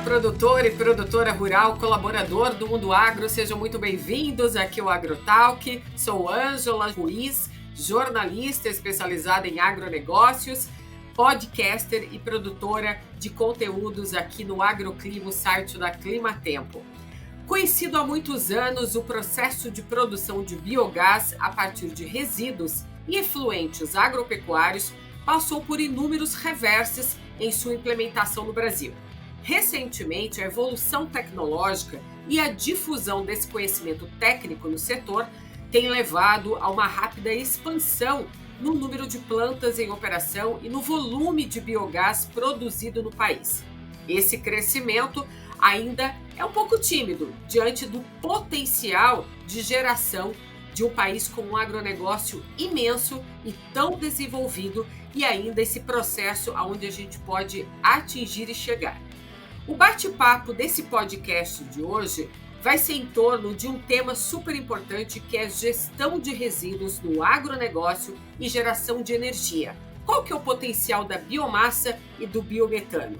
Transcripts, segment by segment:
produtor e produtora rural, colaborador do Mundo Agro, sejam muito bem-vindos aqui ao AgroTalk. Sou Ângela Ruiz, jornalista especializada em agronegócios, podcaster e produtora de conteúdos aqui no Agroclima, o site da Climatempo. Conhecido há muitos anos, o processo de produção de biogás a partir de resíduos e efluentes agropecuários passou por inúmeros reverses em sua implementação no Brasil. Recentemente, a evolução tecnológica e a difusão desse conhecimento técnico no setor tem levado a uma rápida expansão no número de plantas em operação e no volume de biogás produzido no país. Esse crescimento ainda é um pouco tímido diante do potencial de geração de um país com um agronegócio imenso e tão desenvolvido, e ainda esse processo aonde a gente pode atingir e chegar. O bate-papo desse podcast de hoje vai ser em torno de um tema super importante, que é gestão de resíduos no agronegócio e geração de energia. Qual que é o potencial da biomassa e do biometano?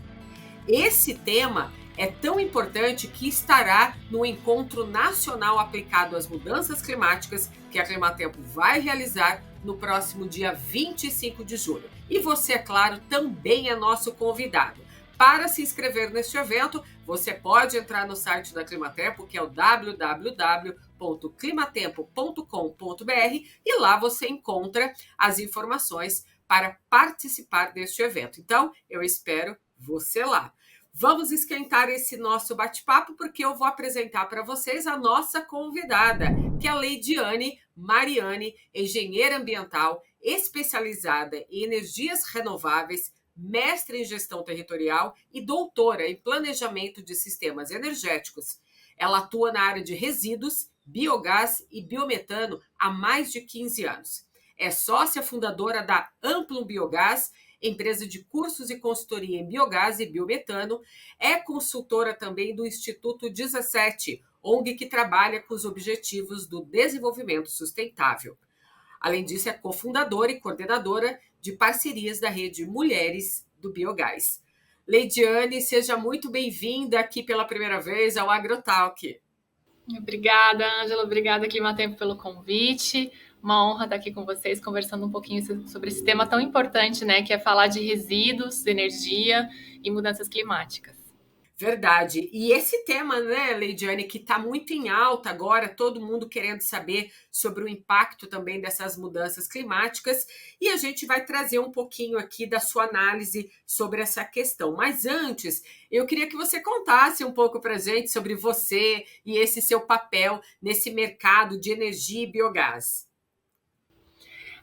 Esse tema é tão importante que estará no Encontro Nacional Aplicado às Mudanças Climáticas, que a Climatempo vai realizar no próximo dia 25 de julho. E você, é claro, também é nosso convidado. Para se inscrever neste evento, você pode entrar no site da Climatempo, que é o www.climatempo.com.br, e lá você encontra as informações para participar deste evento. Então, eu espero você lá. Vamos esquentar esse nosso bate-papo, porque eu vou apresentar para vocês a nossa convidada, que é a Leidiane Mariani, engenheira ambiental, especializada em energias renováveis, mestre em gestão territorial e doutora em planejamento de sistemas energéticos. Ela atua na área de resíduos, biogás e biometano há mais de 15 anos. É sócia fundadora da Amplum Biogás, empresa de cursos e consultoria em biogás e biometano. É consultora também do Instituto 17, ONG que trabalha com os objetivos do desenvolvimento sustentável. Além disso, é cofundadora e coordenadora de parcerias da rede Mulheres do Biogás. Leidiane, seja muito bem-vinda aqui pela primeira vez ao AgroTalk. Obrigada, Ângela. Obrigada, Climatempo, pelo convite. Uma honra estar aqui com vocês, conversando um pouquinho sobre esse tema tão importante, né? Que é falar de resíduos, energia e mudanças climáticas. Verdade. E esse tema, né, Leidiane, que está muito em alta agora, todo mundo querendo saber sobre o impacto também dessas mudanças climáticas, e a gente vai trazer um pouquinho aqui da sua análise sobre essa questão. Mas antes, eu queria que você contasse um pouco para a gente sobre você e esse seu papel nesse mercado de energia e biogás.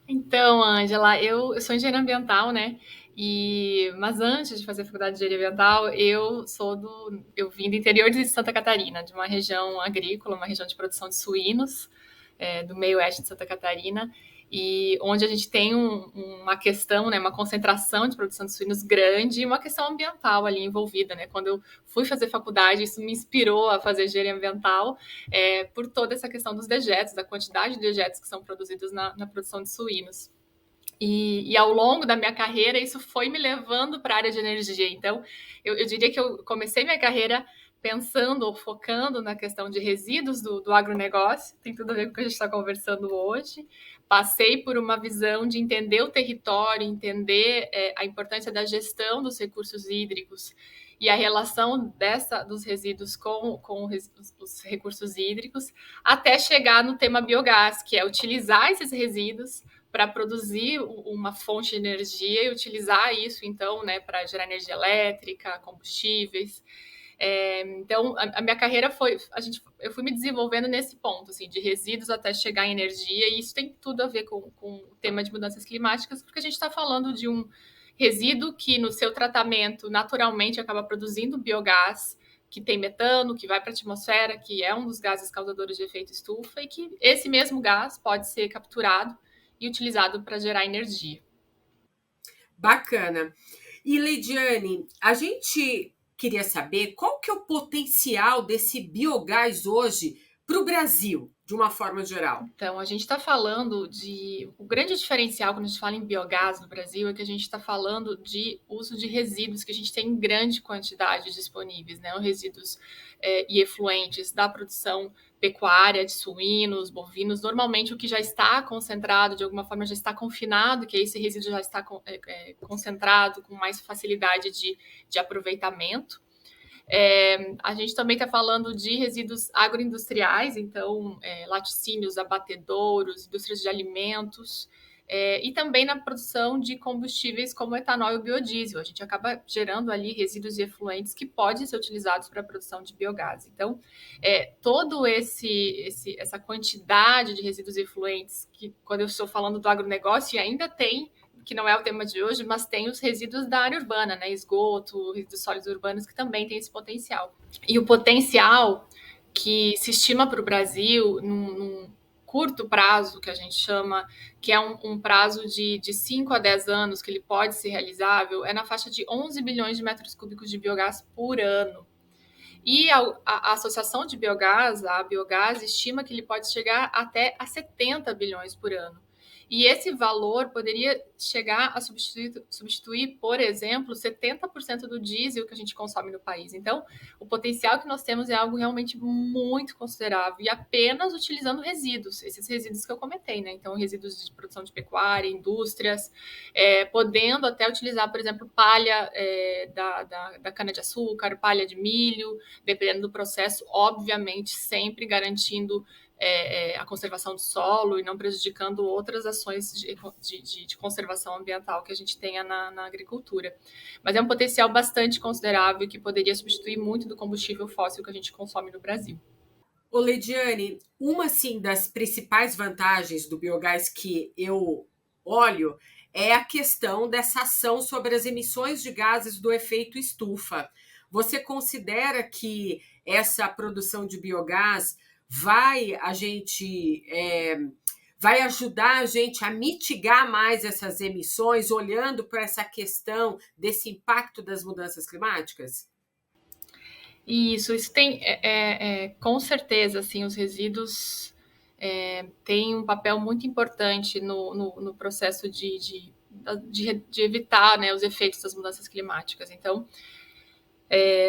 Então, Ângela, eu sou engenheira ambiental, né? Mas antes de fazer a faculdade de engenharia ambiental, eu vim do interior de Santa Catarina, de uma região agrícola, uma região de produção de suínos, do meio oeste de Santa Catarina, e onde a gente tem uma questão, né, uma concentração de produção de suínos grande e uma questão ambiental ali envolvida, né? Quando eu fui fazer faculdade, isso me inspirou a fazer engenharia ambiental, por toda essa questão dos dejetos, da quantidade de dejetos que são produzidos na produção de suínos. E ao longo da minha carreira, isso foi me levando para a área de energia. Então, eu diria que eu comecei minha carreira pensando ou focando na questão de resíduos do agronegócio, tem tudo a ver com o que a gente está conversando hoje. Passei por uma visão de entender o território, entender a importância da gestão dos recursos hídricos e a relação dos resíduos com os recursos hídricos, até chegar no tema biogás, que é utilizar esses resíduos para produzir uma fonte de energia e utilizar isso, então, né, para gerar energia elétrica, combustíveis. Então, a minha carreira eu fui me desenvolvendo nesse ponto, assim, de resíduos até chegar em energia, e isso tem tudo a ver com o tema de mudanças climáticas, porque a gente está falando de um resíduo que, no seu tratamento, naturalmente acaba produzindo biogás, que tem metano, que vai para a atmosfera, que é um dos gases causadores de efeito estufa, e que esse mesmo gás pode ser capturado e utilizado para gerar energia. Bacana. E, Leidiane, a gente queria saber qual que é o potencial desse biogás hoje para o Brasil, de uma forma geral? Então, a gente está falando o grande diferencial quando a gente fala em biogás no Brasil é que a gente está falando de uso de resíduos que a gente tem em grande quantidade disponíveis, né? Os resíduos e efluentes da produção pecuária, de suínos, bovinos. Normalmente, o que já está concentrado, de alguma forma, já está confinado, que esse resíduo já está concentrado com mais facilidade de aproveitamento. A gente também está falando de resíduos agroindustriais, então laticínios, abatedouros, indústrias de alimentos, e também na produção de combustíveis como etanol e o biodiesel. A gente acaba gerando ali resíduos e efluentes que podem ser utilizados para a produção de biogás. Então, todo essa quantidade de resíduos e efluentes, que quando eu estou falando do agronegócio, ainda tem, que não é o tema de hoje, mas tem os resíduos da área urbana, né? Esgoto, resíduos sólidos urbanos, que também tem esse potencial. E o potencial que se estima para o Brasil, num curto prazo, que a gente chama, que é um prazo de 5 a 10 anos, que ele pode ser realizável, é na faixa de 11 bilhões de metros cúbicos de biogás por ano. E a Associação de Biogás, a Biogás, estima que ele pode chegar até a 70 bilhões por ano. E esse valor poderia chegar a substituir, por exemplo, 70% do diesel que a gente consome no país. Então, o potencial que nós temos é algo realmente muito considerável e apenas utilizando resíduos, esses resíduos que eu comentei, né? Então, resíduos de produção de pecuária, indústrias, podendo até utilizar, por exemplo, palha da cana-de-açúcar, palha de milho, dependendo do processo, obviamente, sempre garantindo a conservação do solo e não prejudicando outras ações de conservação ambiental que a gente tenha na agricultura. Mas é um potencial bastante considerável que poderia substituir muito do combustível fóssil que a gente consome no Brasil. Ô, Leidiane, uma assim, das principais vantagens do biogás que eu olho é a questão dessa ação sobre as emissões de gases do efeito estufa. Você considera que essa produção de biogás vai ajudar a gente a mitigar mais essas emissões, olhando para essa questão desse impacto das mudanças climáticas? Isso tem, com certeza, assim, os resíduos têm um papel muito importante no processo de evitar, né, os efeitos das mudanças climáticas. Então,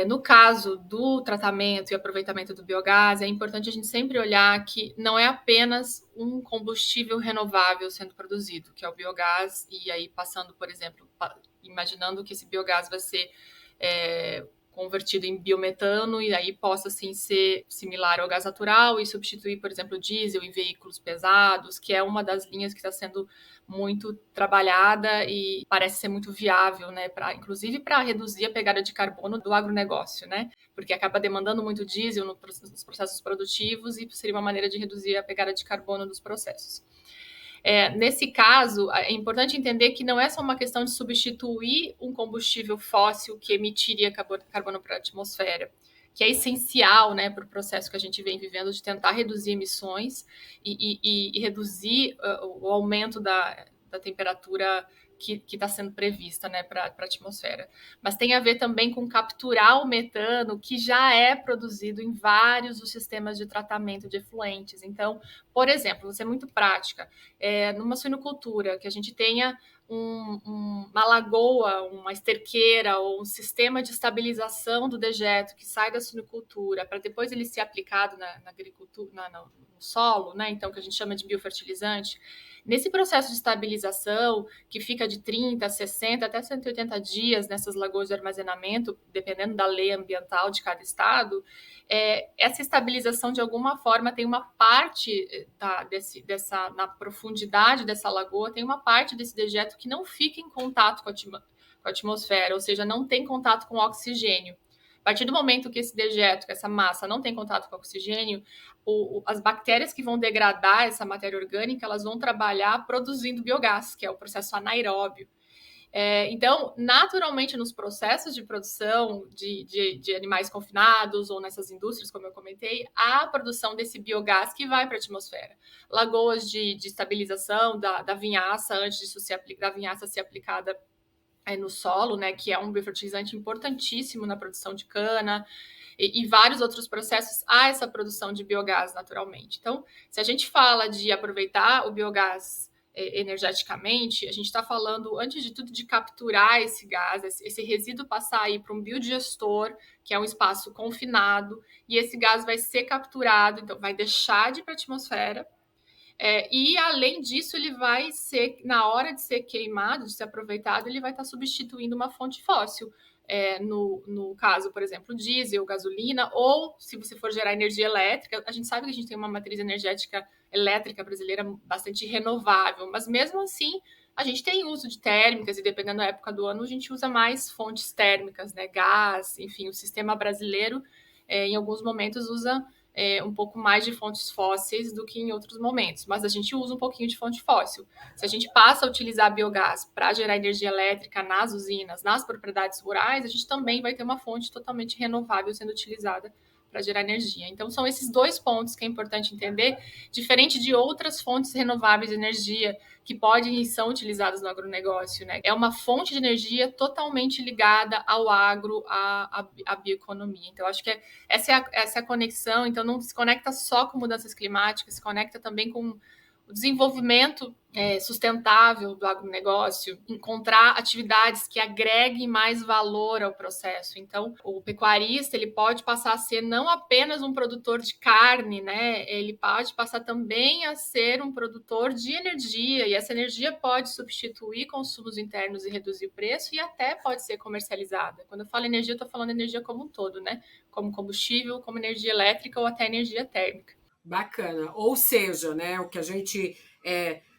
no caso do tratamento e aproveitamento do biogás, é importante a gente sempre olhar que não é apenas um combustível renovável sendo produzido, que é o biogás, e aí passando, por exemplo, imaginando que esse biogás vai ser convertido em biometano e aí possa assim ser similar ao gás natural e substituir, por exemplo, o diesel em veículos pesados, que é uma das linhas que está sendo muito trabalhada e parece ser muito viável, né, inclusive para reduzir a pegada de carbono do agronegócio, né, porque acaba demandando muito diesel nos processos produtivos e seria uma maneira de reduzir a pegada de carbono dos processos. Nesse caso, é importante entender que não é só uma questão de substituir um combustível fóssil que emitiria carbono para a atmosfera, que é essencial, né, para o processo que a gente vem vivendo de tentar reduzir emissões e reduzir o aumento da temperatura que está sendo prevista, né, para a atmosfera. Mas tem a ver também com capturar o metano que já é produzido em vários dos sistemas de tratamento de efluentes. Então, por exemplo, vou ser muito prática, numa suinocultura, que a gente tenha uma lagoa, uma esterqueira ou um sistema de estabilização do dejeto que sai da suinocultura para depois ele ser aplicado na agricultura, no solo, né? Então, que a gente chama de biofertilizante. Nesse processo de estabilização, que fica de 30, 60 até 180 dias nessas lagoas de armazenamento, dependendo da lei ambiental de cada estado, essa estabilização, de alguma forma, tem uma parte na profundidade dessa lagoa, tem uma parte desse dejeto que não fica em contato com a atmosfera, ou seja, não tem contato com o oxigênio. A partir do momento que esse dejeto, que essa massa não tem contato com o oxigênio, as bactérias que vão degradar essa matéria orgânica, elas vão trabalhar produzindo biogás, que é o processo anaeróbio. Então, naturalmente, nos processos de produção de animais confinados ou nessas indústrias, como eu comentei, há a produção desse biogás que vai para a atmosfera. Lagoas de estabilização da vinhaça, antes da vinhaça ser aplicada no solo, né, que é um biofertilizante importantíssimo na produção de cana. e vários outros processos há essa produção de biogás naturalmente. Então, se a gente fala de aproveitar o biogás energeticamente, a gente está falando, antes de tudo, de capturar esse gás, esse resíduo passar aí para um biodigestor, que é um espaço confinado, e esse gás vai ser capturado, então vai deixar de ir para a atmosfera, e além disso, ele vai ser, na hora de ser queimado, de ser aproveitado, ele vai estar substituindo uma fonte fóssil. No caso, por exemplo, diesel, gasolina, ou se você for gerar energia elétrica, a gente sabe que a gente tem uma matriz energética elétrica brasileira bastante renovável, mas mesmo assim a gente tem uso de térmicas e dependendo da época do ano a gente usa mais fontes térmicas, né? Gás, enfim, o sistema brasileiro em alguns momentos usa um pouco mais de fontes fósseis do que em outros momentos, mas a gente usa um pouquinho de fonte fóssil. Se a gente passa a utilizar biogás para gerar energia elétrica nas usinas, nas propriedades rurais, a gente também vai ter uma fonte totalmente renovável sendo utilizada para gerar energia. Então, são esses dois pontos que é importante entender, diferente de outras fontes renováveis de energia que podem e são utilizadas no agronegócio, né? É uma fonte de energia totalmente ligada ao agro, à bioeconomia. Então, acho que essa é a conexão. Então, não se conecta só com mudanças climáticas, se conecta também com o desenvolvimento sustentável do agronegócio, encontrar atividades que agreguem mais valor ao processo. Então, o pecuarista ele pode passar a ser não apenas um produtor de carne, né? Ele pode passar também a ser um produtor de energia, e essa energia pode substituir consumos internos e reduzir o preço, e até pode ser comercializada. Quando eu falo energia, eu estou falando energia como um todo, né? Como combustível, como energia elétrica ou até energia térmica. Bacana. Ou seja, né, o que a gente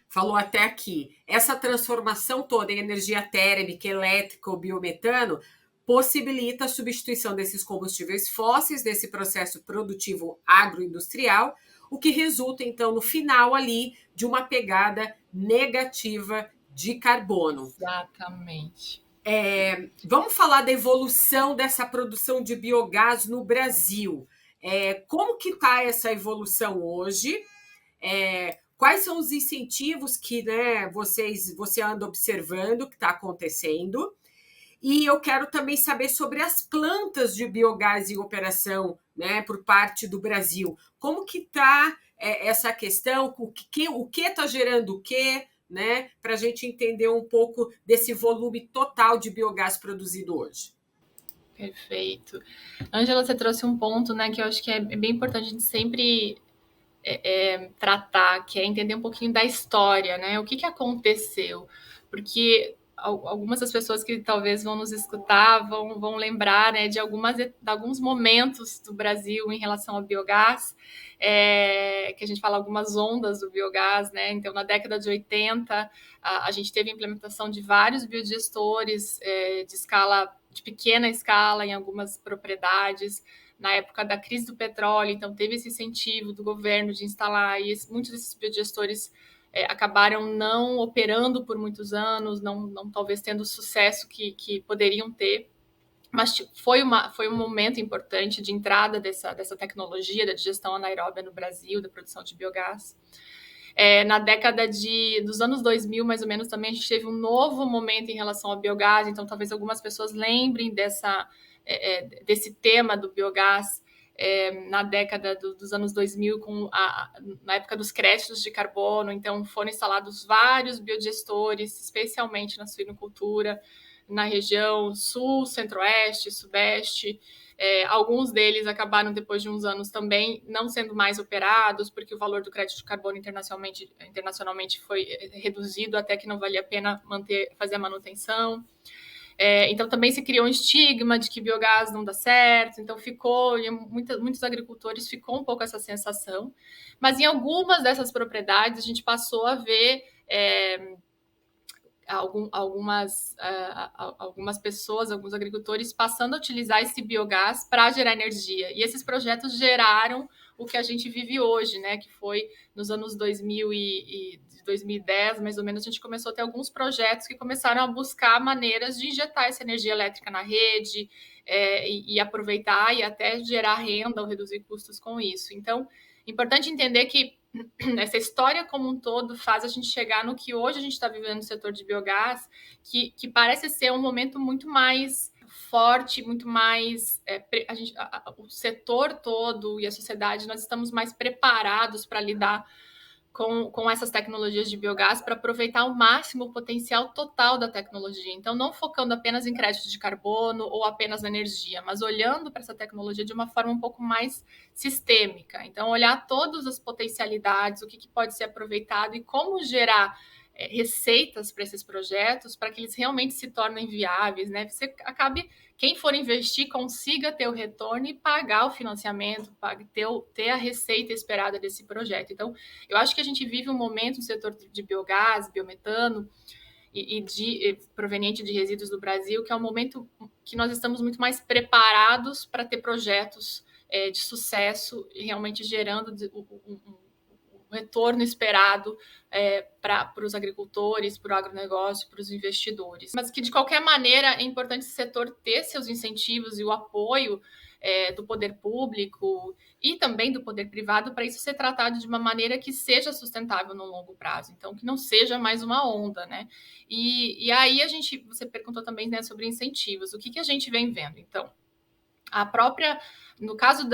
falou até aqui, essa transformação toda em energia térmica, elétrica ou biometano possibilita a substituição desses combustíveis fósseis, desse processo produtivo agroindustrial, o que resulta, então, no final ali, de uma pegada negativa de carbono. Exatamente. Vamos falar da evolução dessa produção de biogás no Brasil. Como que está essa evolução hoje? Quais são os incentivos que, né, você anda observando que está acontecendo? E eu quero também saber sobre as plantas de biogás em operação, né, por parte do Brasil. Como que está essa questão? O que está gerando o quê? Né, para a gente entender um pouco desse volume total de biogás produzido hoje. Perfeito. Ângela, você trouxe um ponto, né, que eu acho que é bem importante a gente sempre tratar, que é entender um pouquinho da história, né? O que aconteceu? Porque algumas das pessoas que talvez vão nos escutar vão lembrar, né, de alguns momentos do Brasil em relação ao biogás, que a gente fala algumas ondas do biogás, né? Então, na década de 80, a gente teve a implementação de vários biodigestores de pequena escala em algumas propriedades, na época da crise do petróleo, então teve esse incentivo do governo de instalar, e muitos desses biodigestores acabaram não operando por muitos anos, não talvez tendo o sucesso que poderiam ter, mas foi um momento importante de entrada dessa tecnologia da digestão anaeróbia no Brasil, da produção de biogás. Na década dos anos 2000, mais ou menos, também a gente teve um novo momento em relação ao biogás, então talvez algumas pessoas lembrem desse tema do biogás na década dos anos 2000, na época dos créditos de carbono. Então foram instalados vários biodigestores, especialmente na suinocultura, na região sul, centro-oeste, sudeste. Alguns deles acabaram, depois de uns anos, também não sendo mais operados, porque o valor do crédito de carbono internacionalmente foi reduzido até que não valia a pena fazer a manutenção. Então, também se criou um estigma de que biogás não dá certo, então muitos agricultores ficou um pouco essa sensação, mas em algumas dessas propriedades a gente passou a ver algumas pessoas, alguns agricultores passando a utilizar esse biogás para gerar energia. E esses projetos geraram o que a gente vive hoje, né? Que foi nos anos 2000 e 2010, mais ou menos, a gente começou a ter alguns projetos que começaram a buscar maneiras de injetar essa energia elétrica na rede e aproveitar e até gerar renda ou reduzir custos com isso. Então, importante entender que essa história como um todo faz a gente chegar no que hoje a gente está vivendo no setor de biogás, que parece ser um momento muito mais forte, muito mais... o setor todo e a sociedade, nós estamos mais preparados para lidar com essas tecnologias de biogás para aproveitar ao máximo o potencial total da tecnologia. Então, não focando apenas em crédito de carbono ou apenas na energia, mas olhando para essa tecnologia de uma forma um pouco mais sistêmica. Então, olhar todas as potencialidades, o que pode ser aproveitado e como gerar receitas para esses projetos para que eles realmente se tornem viáveis, né? Você acabe, quem for investir, consiga ter o retorno e pagar o financiamento, ter a receita esperada desse projeto. Então, eu acho que a gente vive um momento no setor de biogás, biometano proveniente de resíduos do Brasil, que é um momento que nós estamos muito mais preparados para ter projetos de sucesso e realmente gerando o retorno esperado para os agricultores, para o agronegócio, para os investidores. Mas que, de qualquer maneira, é importante esse setor ter seus incentivos e o apoio do poder público e também do poder privado para isso ser tratado de uma maneira que seja sustentável no longo prazo. Então, que não seja mais uma onda, né? E aí você perguntou também, né, sobre incentivos. O que a gente vem vendo? Então, no caso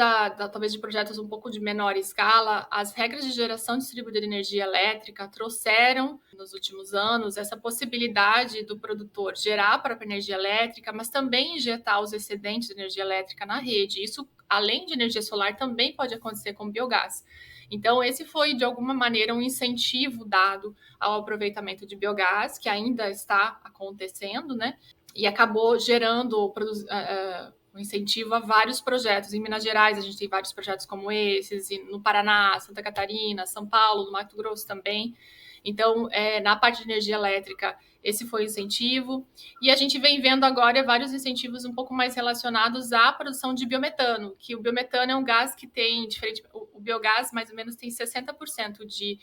talvez de projetos um pouco de menor escala, as regras de geração distribuída de energia elétrica trouxeram, nos últimos anos, essa possibilidade do produtor gerar a própria energia elétrica, mas também injetar os excedentes de energia elétrica na rede. Isso, além de energia solar, também pode acontecer com biogás. Então, esse foi, de alguma maneira, um incentivo dado ao aproveitamento de biogás, que ainda está acontecendo, né? E acabou gerando um incentivo a vários projetos. Em Minas Gerais, a gente tem vários projetos como esses, e no Paraná, Santa Catarina, São Paulo, no Mato Grosso também. Então, na parte de energia elétrica, esse foi o incentivo. E a gente vem vendo agora vários incentivos um pouco mais relacionados à produção de biometano, que o biometano é um gás que tem, diferente, o biogás mais ou menos tem 60% de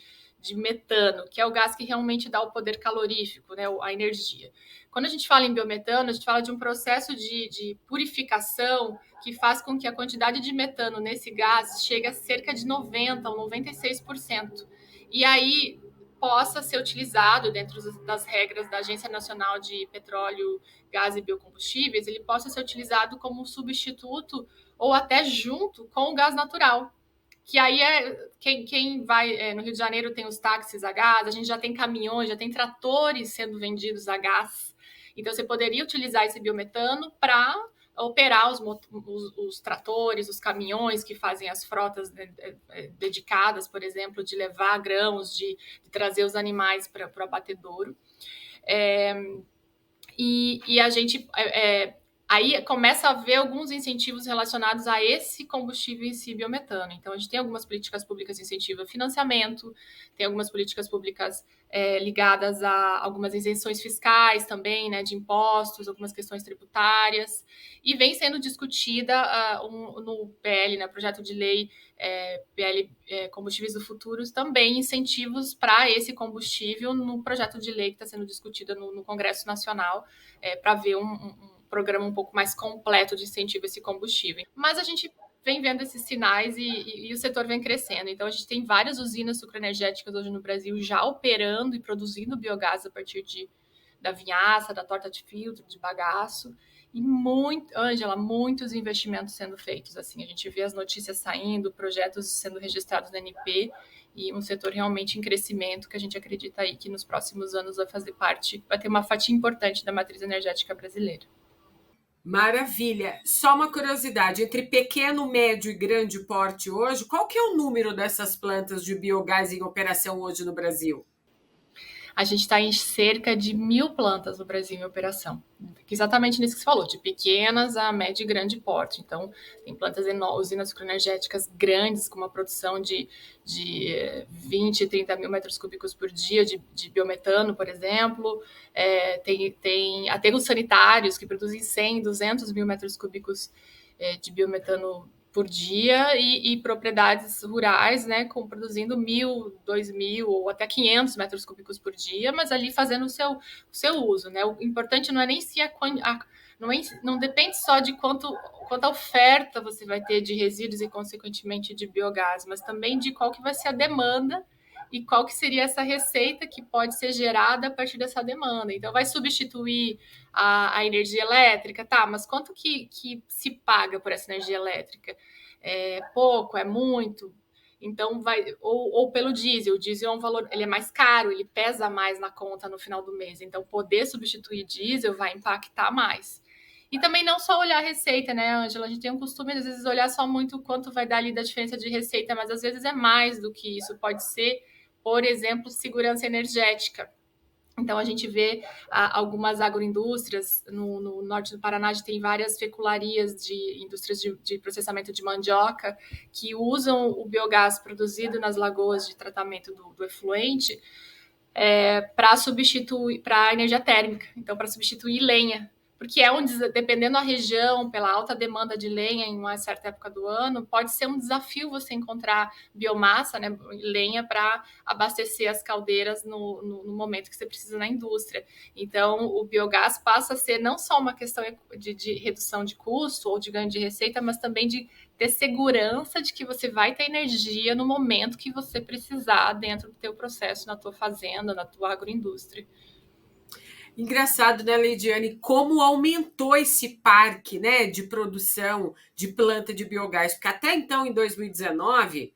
metano, que é o gás que realmente dá o poder calorífico, né, a energia. Quando a gente fala em biometano, a gente fala de um processo de purificação que faz com que a quantidade de metano nesse gás chegue a cerca de 90% ou 96%. E aí possa ser utilizado dentro das regras da Agência Nacional de Petróleo, Gás e Biocombustíveis, ele possa ser utilizado como substituto ou até junto com o gás natural. Que aí quem vai no Rio de Janeiro tem os táxis a gás, a gente já tem caminhões, já tem tratores sendo vendidos a gás. Então, você poderia utilizar esse biometano para operar os tratores, os caminhões que fazem as frotas dedicadas, por exemplo, de levar grãos, de trazer os animais para o abatedouro. E a gente... aí começa a haver alguns incentivos relacionados a esse combustível em si, biometano. Então, a gente tem algumas políticas públicas que incentivam financiamento, tem algumas políticas públicas ligadas a algumas isenções fiscais também, né, de impostos, algumas questões tributárias, e vem sendo discutida no PL, né, projeto de lei PL Combustíveis do Futuro, também incentivos para esse combustível no projeto de lei que está sendo discutido no Congresso Nacional, para ver um programa um pouco mais completo de incentivo a esse combustível. Mas a gente vem vendo esses sinais e o setor vem crescendo. Então, a gente tem várias usinas sucroenergéticas hoje no Brasil já operando e produzindo biogás a partir da vinhaça, da torta de filtro, de bagaço. E Ângela, muitos investimentos sendo feitos. Assim, a gente vê as notícias saindo, projetos sendo registrados no NP e um setor realmente em crescimento que a gente acredita aí que nos próximos anos vai ter uma fatia importante da matriz energética brasileira. Maravilha. Só uma curiosidade, entre pequeno, médio e grande porte hoje, qual que é o número dessas plantas de biogás em operação hoje no Brasil? A gente está em cerca de 1.000 plantas no Brasil em operação. Exatamente nisso que você falou, de pequenas a médio e grande porte. Então, tem plantas enormes, usinas sucroenergéticas grandes, com uma produção de 20, 30 mil metros cúbicos por dia de biometano, por exemplo. Tem aterros sanitários que produzem 100, 200 mil metros cúbicos de biometano por dia e propriedades rurais, né, produzindo 1.000, 2.000 ou até 500 metros cúbicos por dia, mas ali fazendo o seu uso, né? O importante não é nem se não depende só de quanta oferta você vai ter de resíduos e, consequentemente, de biogás, mas também de qual que vai ser a demanda e qual que seria essa receita que pode ser gerada a partir dessa demanda. Então, vai substituir a energia elétrica? Tá, mas quanto que se paga por essa energia elétrica? É pouco? É muito? Então, ou pelo diesel. O diesel é um valor, ele é mais caro, ele pesa mais na conta no final do mês. Então, poder substituir diesel vai impactar mais. E também não só olhar a receita, né, Ângela? A gente tem um costume, às vezes, olhar só muito quanto vai dar ali da diferença de receita, mas às vezes é mais do que isso. Pode ser, por exemplo, segurança energética. Então, a gente vê algumas agroindústrias, no norte do Paraná, a gente tem várias fecularias de indústrias de processamento de mandioca que usam o biogás produzido nas lagoas de tratamento do efluente para substituir para energia térmica, então para substituir lenha, porque dependendo da região, pela alta demanda de lenha em uma certa época do ano, pode ser um desafio você encontrar biomassa, né, lenha para abastecer as caldeiras no momento que você precisa na indústria. Então, o biogás passa a ser não só uma questão de redução de custo ou de ganho de receita, mas também de ter segurança de que você vai ter energia no momento que você precisar dentro do teu processo, na tua fazenda, na tua agroindústria. Engraçado, né, Leidiane, como aumentou esse parque, né, de produção de planta de biogás, porque até então, em 2019,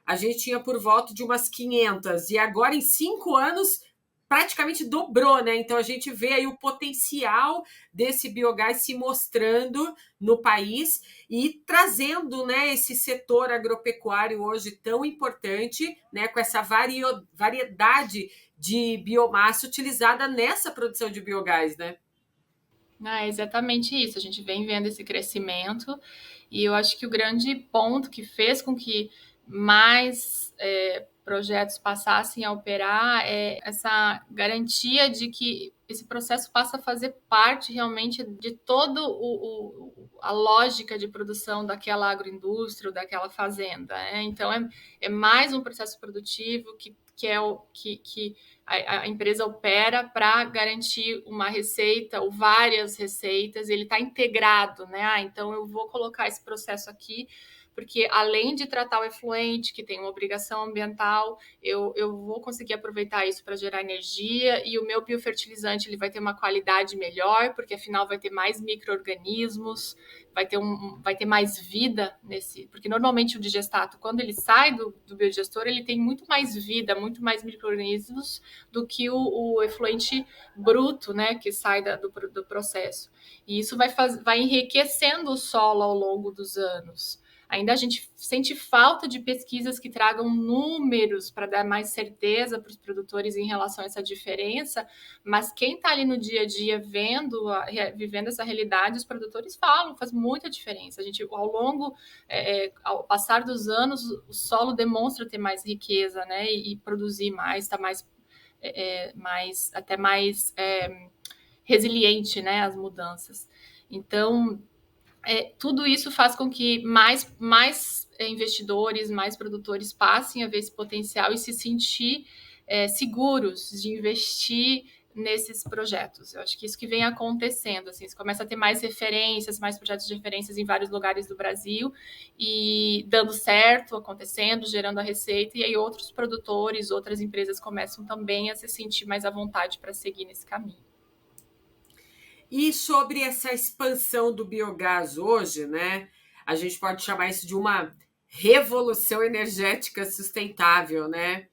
a gente tinha por volta de umas 500, e agora em 5 anos praticamente dobrou, né? Então a gente vê aí o potencial desse biogás se mostrando no país e trazendo, né, esse setor agropecuário hoje tão importante, né, com essa variedade de biomassa utilizada nessa produção de biogás, né? É exatamente isso. A gente vem vendo esse crescimento e eu acho que o grande ponto que fez com que mais projetos passassem a operar é essa garantia de que esse processo passa a fazer parte realmente de todo a lógica de produção daquela agroindústria ou daquela fazenda. Né? Então, é mais um processo produtivo que a empresa opera para garantir uma receita ou várias receitas, ele está integrado, né? Então, eu vou colocar esse processo aqui, porque além de tratar o efluente, que tem uma obrigação ambiental, eu vou conseguir aproveitar isso para gerar energia e o meu biofertilizante ele vai ter uma qualidade melhor, porque afinal vai ter mais micro-organismos, vai ter mais vida nesse, porque normalmente o digestato, quando ele sai do biodigestor, ele tem muito mais vida, muito mais micro-organismos do que o efluente bruto, né, que sai do processo. E isso vai enriquecendo o solo ao longo dos anos. Ainda a gente sente falta de pesquisas que tragam números para dar mais certeza para os produtores em relação a essa diferença, mas quem está ali no dia a dia vivendo essa realidade, os produtores falam, faz muita diferença. A gente, ao passar dos anos, o solo demonstra ter mais riqueza, né, e produzir mais, está mais resiliente, né, às mudanças. Então, tudo isso faz com que mais investidores, mais produtores passem a ver esse potencial e se sentir seguros de investir nesses projetos. Eu acho que isso que vem acontecendo, assim, você começa a ter mais referências, mais projetos de referências em vários lugares do Brasil e dando certo, acontecendo, gerando a receita, e aí outros produtores, outras empresas começam também a se sentir mais à vontade para seguir nesse caminho. E sobre essa expansão do biogás hoje, né? A gente pode chamar isso de uma revolução energética sustentável, né?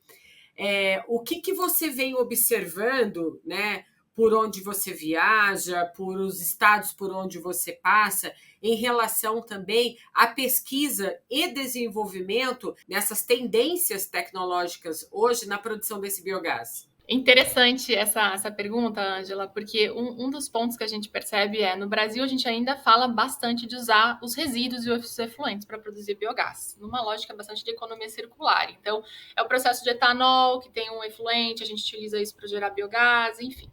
O que você vem observando, né? Por onde você viaja, por os estados por onde você passa, em relação também à pesquisa e desenvolvimento nessas tendências tecnológicas hoje na produção desse biogás? Interessante essa pergunta, Ângela, porque um dos pontos que a gente percebe no Brasil a gente ainda fala bastante de usar os resíduos e os efluentes para produzir biogás, numa lógica bastante de economia circular. Então, é o processo de etanol, que tem um efluente, a gente utiliza isso para gerar biogás, enfim.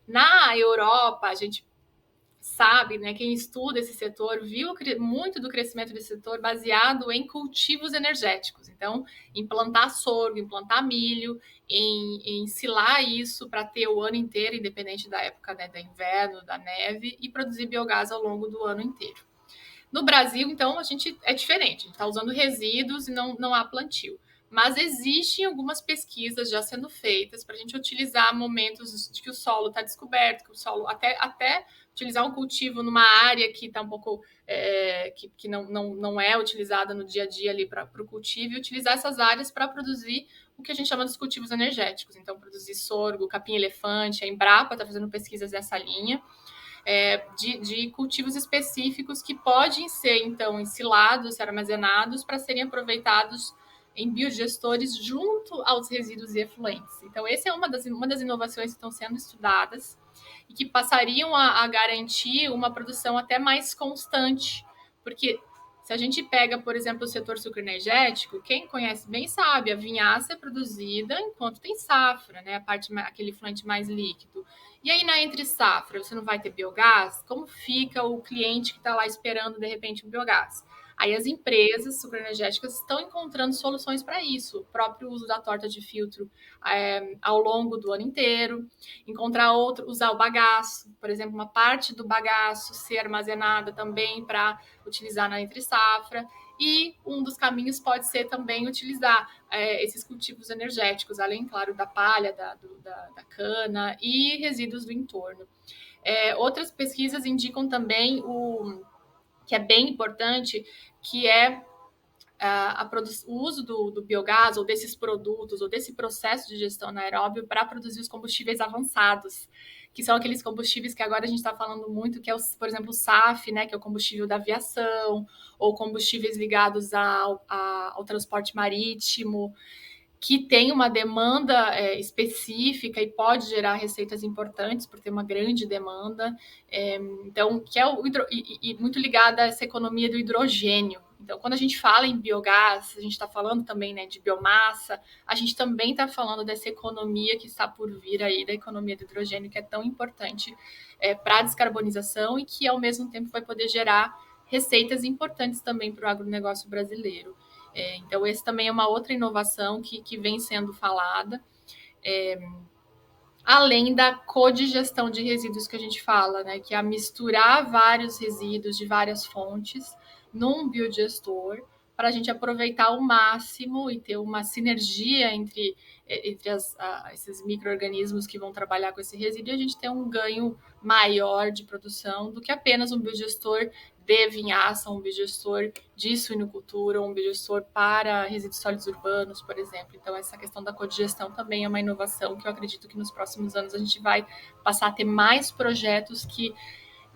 Na Europa, a gente sabe, né, quem estuda esse setor viu muito do crescimento desse setor baseado em cultivos energéticos. Então, implantar sorgo, implantar milho, em ensilar isso para ter o ano inteiro, independente da época, né, do inverno, da neve, e produzir biogás ao longo do ano inteiro. No Brasil, então, a gente é diferente. A gente está usando resíduos e não há plantio. Mas existem algumas pesquisas já sendo feitas para a gente utilizar momentos de que o solo está descoberto, que o solo até utilizar um cultivo numa área que está um pouco que não é utilizada no dia a dia ali para o cultivo, e utilizar essas áreas para produzir o que a gente chama dos cultivos energéticos. Então, produzir sorgo, capim-elefante, a Embrapa está fazendo pesquisas dessa linha. De cultivos específicos que podem ser, então, ensilados, ser armazenados para serem aproveitados em biodigestores junto aos resíduos e efluentes. Então, essa é uma das inovações que estão sendo estudadas e que passariam a garantir uma produção até mais constante, porque se a gente pega, por exemplo, o setor sucroenergético, quem conhece bem sabe, a vinhaça é produzida enquanto tem safra, né? Aquele efluente mais líquido. E aí, na entre safra, você não vai ter biogás? Como fica o cliente que está lá esperando, de repente, um biogás? Aí as empresas sucroenergéticas estão encontrando soluções para isso. O próprio uso da torta de filtro ao longo do ano inteiro. Usar o bagaço, por exemplo, uma parte do bagaço ser armazenada também para utilizar na entre safra. E um dos caminhos pode ser também utilizar esses cultivos energéticos, além, claro, da palha, da cana e resíduos do entorno. Outras pesquisas indicam também que é bem importante, que é o uso do biogás ou desses produtos ou desse processo de gestão anaeróbio para produzir os combustíveis avançados, que são aqueles combustíveis que agora a gente está falando muito, que é, por exemplo, o SAF, né, que é o combustível da aviação, ou combustíveis ligados ao transporte marítimo, que tem uma demanda específica e pode gerar receitas importantes, por ter uma grande demanda. Então, que é muito ligada a essa economia do hidrogênio. Então, quando a gente fala em biogás, a gente está falando também, né, de biomassa, a gente também está falando dessa economia que está por vir aí, da economia do hidrogênio, que é tão importante para a descarbonização e que, ao mesmo tempo, vai poder gerar receitas importantes também para o agronegócio brasileiro. Então, esse também é uma outra inovação que vem sendo falada, além da codigestão de resíduos que a gente fala, né, que é misturar vários resíduos de várias fontes num biodigestor para a gente aproveitar ao máximo e ter uma sinergia entre esses micro-organismos que vão trabalhar com esse resíduo e a gente ter um ganho maior de produção do que apenas um biodigestor de vinhaça, um biodigestor de suinocultura, um biodigestor para resíduos sólidos urbanos, por exemplo. Então, essa questão da codigestão também é uma inovação que eu acredito que nos próximos anos a gente vai passar a ter mais projetos que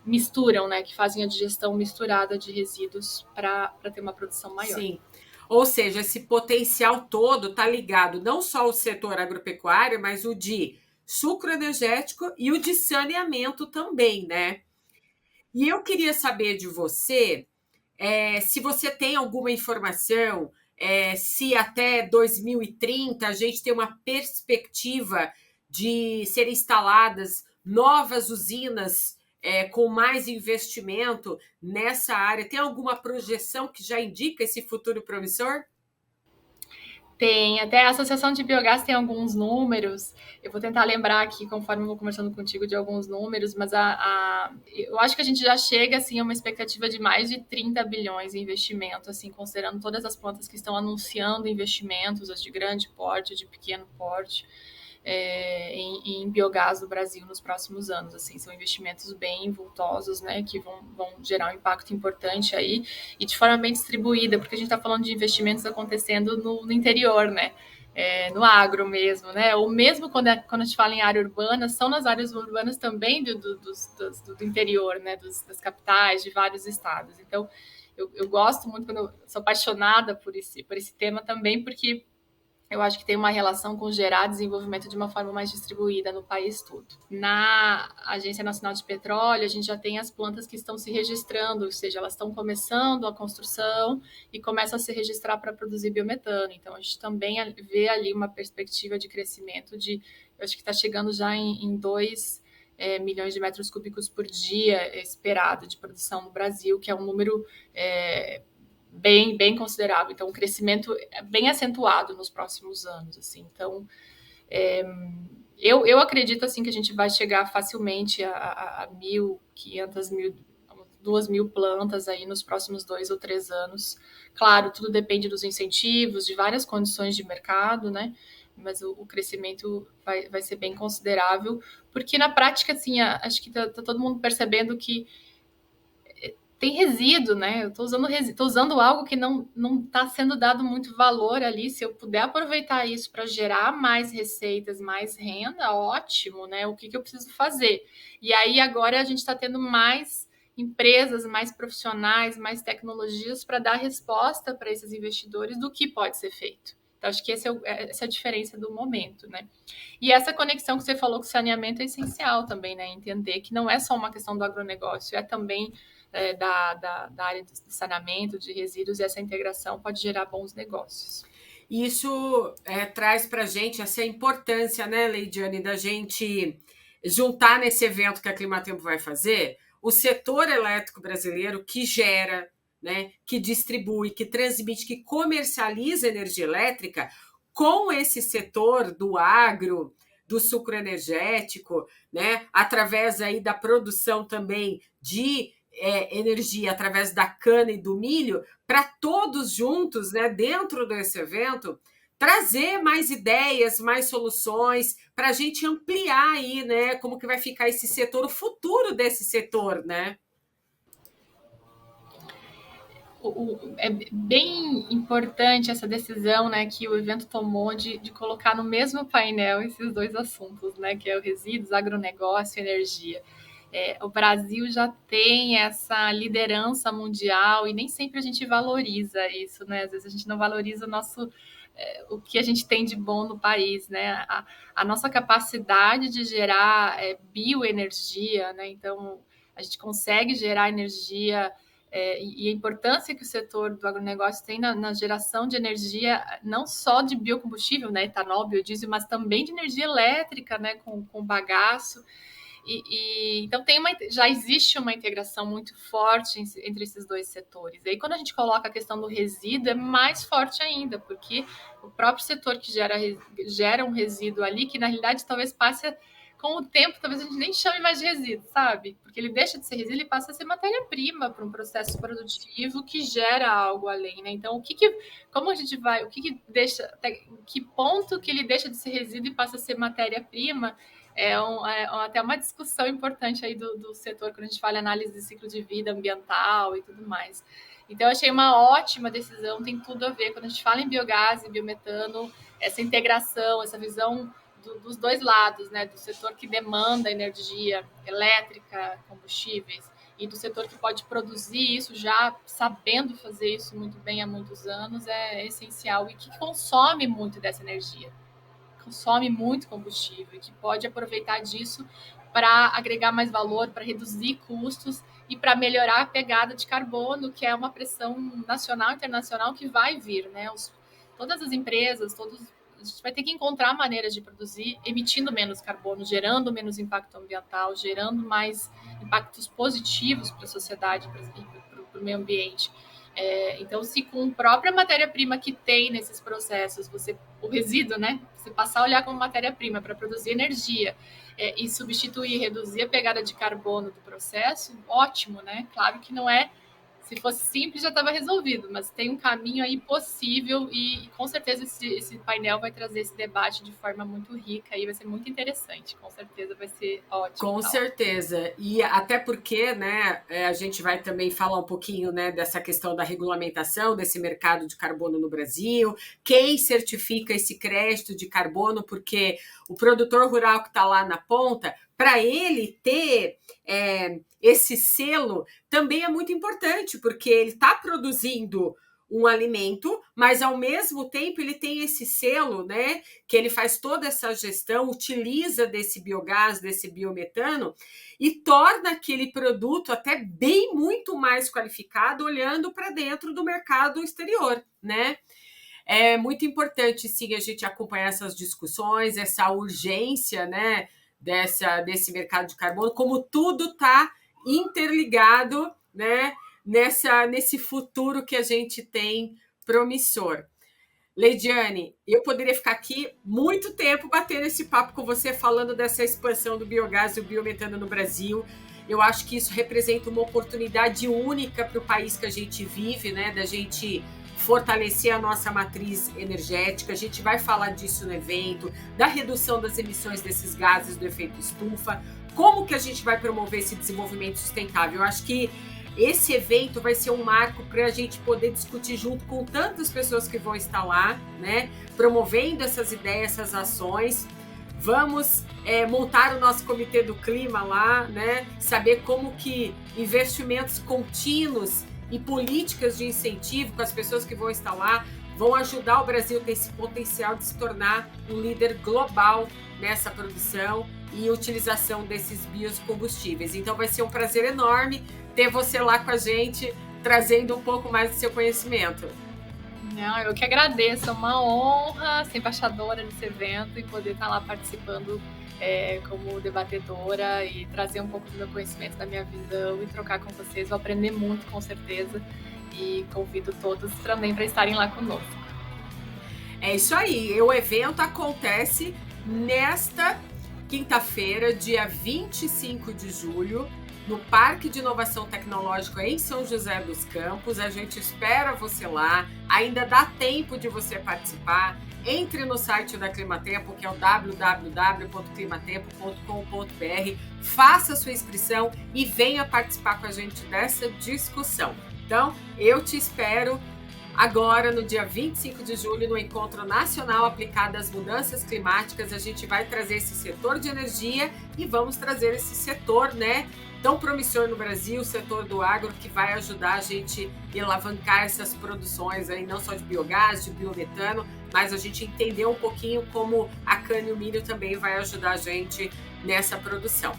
misturam, né, que fazem a digestão misturada de resíduos para ter uma produção maior. Sim. Ou seja, esse potencial todo está ligado não só ao setor agropecuário, mas o de sucroenergético e o de saneamento também, né? E eu queria saber de você se você tem alguma informação, se até 2030 a gente tem uma perspectiva de serem instaladas novas usinas com mais investimento nessa área. Tem alguma projeção que já indica esse futuro promissor? Tem, até a Associação de Biogás tem alguns números. Eu vou tentar lembrar aqui, conforme eu vou conversando contigo, de alguns números, mas eu acho que a gente já chega assim, a uma expectativa de mais de 30 bilhões em investimento, assim, considerando todas as plantas que estão anunciando investimentos, as de grande porte, de pequeno porte. Em biogás no Brasil nos próximos anos. Assim, são investimentos bem vultosos, né, que vão gerar um impacto importante aí e de forma bem distribuída, porque a gente está falando de investimentos acontecendo no interior, né, no agro mesmo, né, ou mesmo quando a gente fala em área urbana, são nas áreas urbanas também do interior, né, das capitais, de vários estados. Então, eu gosto muito, eu sou apaixonada por esse tema também, porque eu acho que tem uma relação com gerar desenvolvimento de uma forma mais distribuída no país todo. Na Agência Nacional de Petróleo, a gente já tem as plantas que estão se registrando, ou seja, elas estão começando a construção e começam a se registrar para produzir biometano. Então, a gente também vê ali uma perspectiva de crescimento eu acho que está chegando já em 2 milhões de metros cúbicos por dia esperado de produção no Brasil, que é um número bem considerável. Então, um crescimento bem acentuado nos próximos anos. Assim. Então, eu acredito assim que a gente vai chegar facilmente a 1.500, 2.000 plantas aí nos próximos 2 ou 3 anos. Claro, tudo depende dos incentivos, de várias condições de mercado, né? Mas o crescimento vai ser bem considerável, porque na prática, assim, acho que tá todo mundo percebendo que tem resíduo, né? Eu tô usando algo que não está sendo dado muito valor ali. Se eu puder aproveitar isso para gerar mais receitas, mais renda, ótimo, né? O que eu preciso fazer? E aí agora a gente está tendo mais empresas, mais profissionais, mais tecnologias para dar resposta para esses investidores do que pode ser feito. Então, acho que essa é a diferença do momento, né? E essa conexão que você falou com o saneamento é essencial também, né? Entender que não é só uma questão do agronegócio, é também da área de saneamento, de resíduos, e essa integração pode gerar bons negócios. Isso traz para a gente essa importância, né, Leidiane, da gente juntar nesse evento que a Climatempo vai fazer o setor elétrico brasileiro que gera, né, que distribui, que transmite, que comercializa energia elétrica com esse setor do agro, do sucro energético, né, através aí da produção também de energia através da cana e do milho, para todos juntos, né, dentro desse evento, trazer mais ideias, mais soluções, para a gente ampliar aí, né, como que vai ficar esse setor, o futuro desse setor, né? É bem importante essa decisão, né, que o evento tomou de colocar no mesmo painel esses dois assuntos, né, que é o resíduos, agronegócio e energia. O Brasil já tem essa liderança mundial e nem sempre a gente valoriza isso, né? Às vezes a gente não valoriza o que a gente tem de bom no país, né? A nossa capacidade de gerar bioenergia, né? Então, a gente consegue gerar energia e a importância que o setor do agronegócio tem na geração de energia, não só de biocombustível, né? Etanol, biodiesel, mas também de energia elétrica, né? Com bagaço. Então já existe uma integração muito forte entre esses dois setores. E aí, quando a gente coloca a questão do resíduo, é mais forte ainda, porque o próprio setor que gera um resíduo ali, que na realidade talvez passe com o tempo, talvez a gente nem chame mais de resíduo, sabe? Porque ele deixa de ser resíduo e passa a ser matéria-prima para um processo produtivo que gera algo além, né? Então, como a gente vai, que ponto que ele deixa de ser resíduo e passa a ser matéria-prima? Até uma discussão importante aí do setor, quando a gente fala em análise de ciclo de vida ambiental e tudo mais. Então, eu achei uma ótima decisão, tem tudo a ver. Quando a gente fala em biogás e biometano, essa integração, essa visão dos dois lados, né? Do setor que demanda energia elétrica, combustíveis, e do setor que pode produzir isso já sabendo fazer isso muito bem há muitos anos, é essencial e que consome muito dessa energia. Consome muito combustível e que pode aproveitar disso para agregar mais valor, para reduzir custos e para melhorar a pegada de carbono, que é uma pressão nacional e internacional que vai vir, né? Todas as empresas, a gente vai ter que encontrar maneiras de produzir emitindo menos carbono, gerando menos impacto ambiental, gerando mais impactos positivos para a sociedade e para o meio ambiente. Então, se com a própria matéria-prima que tem nesses processos, o resíduo, né? Você passar a olhar como matéria-prima para produzir energia e substituir, reduzir a pegada de carbono do processo, ótimo, né? Claro que não é. Se fosse simples, já estava resolvido, mas tem um caminho aí possível e com certeza esse painel vai trazer esse debate de forma muito rica e vai ser muito interessante. Com certeza vai ser ótimo. Com certeza. E até porque, né, a gente vai também falar um pouquinho, né, dessa questão da regulamentação desse mercado de carbono no Brasil, quem certifica esse crédito de carbono, porque o produtor rural que está lá na ponta, para ele ter esse selo também é muito importante, porque ele está produzindo um alimento, mas ao mesmo tempo ele tem esse selo, né, que ele faz toda essa gestão, utiliza desse biogás, desse biometano e torna aquele produto até bem muito mais qualificado olhando para dentro do mercado exterior, né? É muito importante, sim, a gente acompanhar essas discussões, essa urgência, né, desse mercado de carbono, como tudo está interligado, né, nesse futuro que a gente tem promissor. Leidiane, eu poderia ficar aqui muito tempo batendo esse papo com você, falando dessa expansão do biogás e do biometano no Brasil. Eu acho que isso representa uma oportunidade única para o país que a gente vive, né? Da gente fortalecer a nossa matriz energética. A gente vai falar disso no evento, da redução das emissões desses gases do efeito estufa, como que a gente vai promover esse desenvolvimento sustentável. Eu acho que esse evento vai ser um marco para a gente poder discutir junto com tantas pessoas que vão estar lá, né? Promovendo essas ideias, essas ações. Vamos montar o nosso comitê do clima lá, né? Saber como que investimentos contínuos e políticas de incentivo com as pessoas que vão estar lá vão ajudar o Brasil a ter esse potencial de se tornar um líder global nessa produção e utilização desses biocombustíveis. Então vai ser um prazer enorme ter você lá com a gente, trazendo um pouco mais do seu conhecimento. Não, eu que agradeço, é uma honra ser embaixadora desse evento e poder estar lá participando como debatedora e trazer um pouco do meu conhecimento, da minha visão e trocar com vocês. Vou aprender muito, com certeza, e convido todos também para estarem lá conosco. É isso aí, o evento acontece nesta quinta-feira, dia 25 de julho, no Parque de Inovação Tecnológica em São José dos Campos. A gente espera você lá, ainda dá tempo de você participar. Entre no site da Climatempo, que é o www.climatempo.com.br, faça sua inscrição e venha participar com a gente dessa discussão. Então, eu te espero agora, no dia 25 de julho, no Encontro Nacional Aplicado às Mudanças Climáticas. A gente vai trazer esse setor de energia e vamos trazer esse setor, né, tão promissor no Brasil, o setor do agro, que vai ajudar a gente a alavancar essas produções aí, não só de biogás, de biometano, mas a gente entender um pouquinho como a cana e o milho também vai ajudar a gente nessa produção.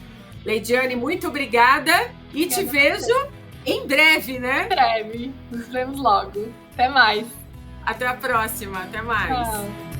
Leidiane, muito obrigada e te vejo em breve, né? Em breve, nos vemos logo. Até mais. Até a próxima, até mais. Tchau.